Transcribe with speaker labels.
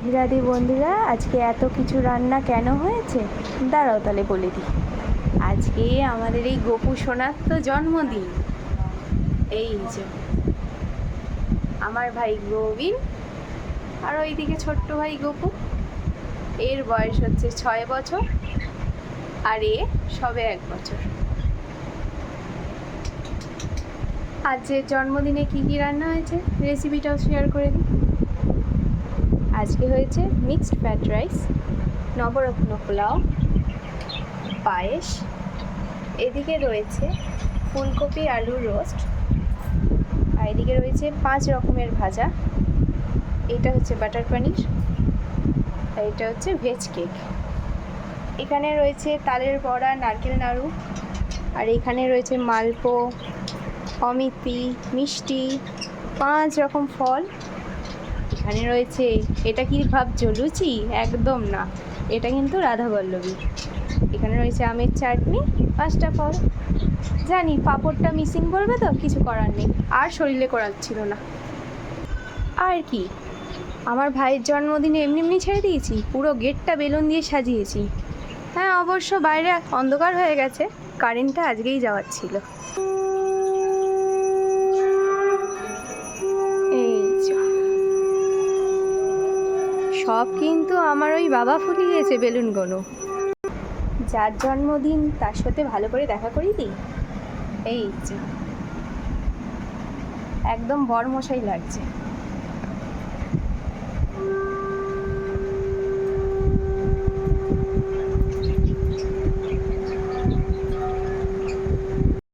Speaker 1: রাধে রাধে বন্ধুরা, আজকে এত কিছু রান্না কেন হয়েছে দাঁড়াও তাহলে বলে দিই। আজকে আমাদের এই গোপু সোনার তো জন্মদিন। এই যে আমার ভাই গোবিন আর ওইদিকে ছোট্ট ভাই গোপু, এর বয়স হচ্ছে 6 বছর আর এ সবে 1 বছর। আজকের জন্মদিনে কি কি রান্না হয়েছে রেসিপিটাও শেয়ার করে দিই। আজকে হয়েছে মিক্সড ফ্রাইড রাইস, নবরত্ন পোলাও, পায়েস, এদিকে রয়েছে ফুলকপি আলুর রোস্ট, আর এদিকে রয়েছে 5 রকমের ভাজা। এটা হচ্ছে বাটার পনির, আর এটা হচ্ছে ভেজ কেক। এখানে রয়েছে তালের বড়া, নারকেল নাড়ু, আর এখানে রয়েছে মালপো, অমিতি, মিষ্টি, 5 রকম ফল। এখানে রয়েছে, এটা কি ভাবছো লুচি? একদম না, এটা কিন্তু রাধাবল্লভী। এখানে রয়েছে আমের চাটনি, 5টা ফল। জানি পাঁপড়টা মিসিং বলবে তো, কিছু করার নেই, আর শরীরে করাচ্ছিল না। আর কি, আমার ভাইয়ের জন্মদিনে এমনি এমনি ছেড়ে দিয়েছি, পুরো গেটটা বেলুন দিয়ে সাজিয়েছি। হ্যাঁ, অবশ্য বাইরে অন্ধকার হয়ে গেছে, কারেন্টটা আজকেই যাওয়ার ছিল। এই সব কিন্তু আমার ওই বাবা ফুলিয়েছে বেলুনগুলো। যার জন্মদিন তার সাথে ভালো করে দেখা করি দিই। এই একদম বরমশাই লাগছে।